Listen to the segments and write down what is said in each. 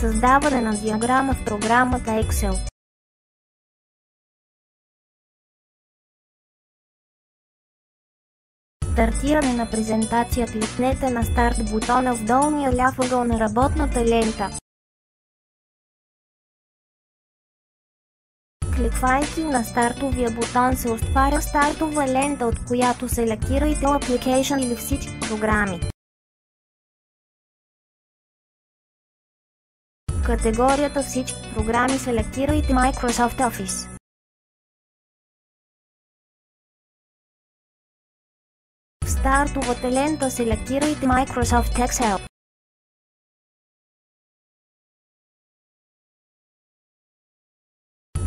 Създаване на диаграма в програмата Excel. Стартиране на презентация. Кликнете на Старт бутона в долния ляв ъгъл на работната лента. Кликвайки на стартовия бутон се отваря стартова лента, от която селектирайте Application или всички програми. В категорията Всички програми селектирайте Microsoft Office. В стартовата лента селектирайте Microsoft Excel.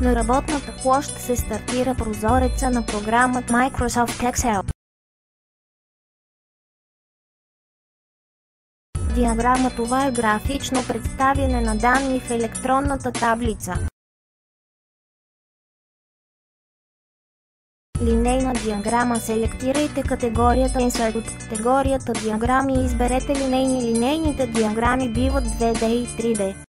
На работната площ се стартира прозореца на програмата Microsoft Excel. Диаграма. Това е графично представяне на данни в електронната таблица. Линейна диаграма. Селектирайте категорията Insert. От категорията Диаграми и изберете линейни. Линейните диаграми биват 2D и 3D.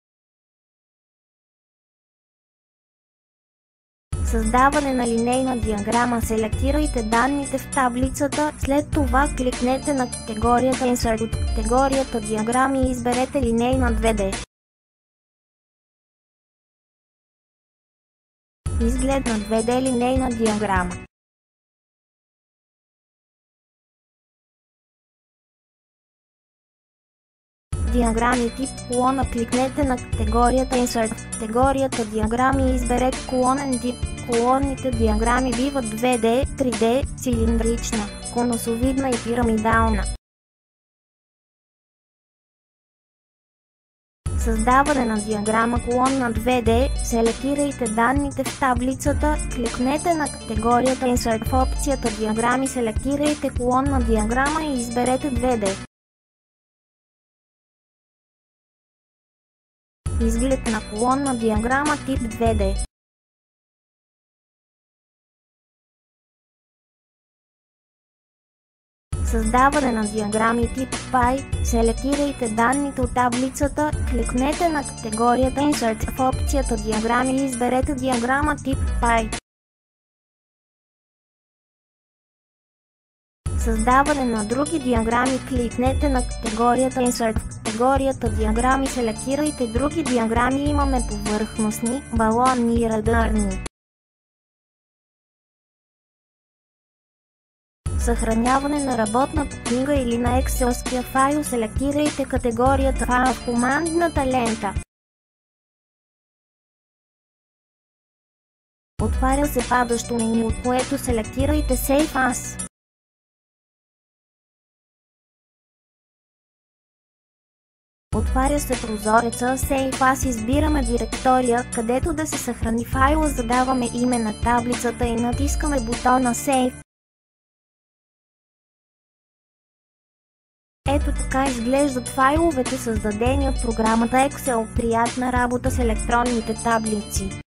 Създаване на линейна диаграма. Селектирайте данните в таблицата, след това кликнете на категорията Insert. От категорията Диаграми и изберете линейна 2D. Изглед на 2D линейна диаграма. Диаграми тип колона. Кликнете на категорията Insert. В категорията Диаграми и изберете колонен тип. Колонните диаграми биват 2D, 3D, цилиндрична, конусовидна и пирамидална. Създаване на диаграма колонна 2D. Селектирайте данните в таблицата, кликнете на категорията Insert. В опцията Диаграми селектирайте колонна диаграма и изберете 2D. Изглед на колонна диаграма тип 2D. Създаване на диаграми тип Pie. Селектирайте данните от таблицата, кликнете на категорията Insert. В опцията Диаграми и изберете диаграма тип Pie. Създаване на други диаграми. Кликнете на категорията Insert. В категорията Диаграми селектирайте други диаграми. Имаме повърхностни, балонни и радарни. Съхраняване на работната книга или на Excel-ския файл. Селектирайте категорията Файл в командната лента. Отваря се падащо меню, от което селектирайте Save As. Отваря се прозореца Save As. Избираме директория, където да се съхрани файла. Задаваме име на таблицата и натискаме бутона Save. Ето така изглеждат файловете, създадени от програмата Excel. Приятна работа с електронните таблици!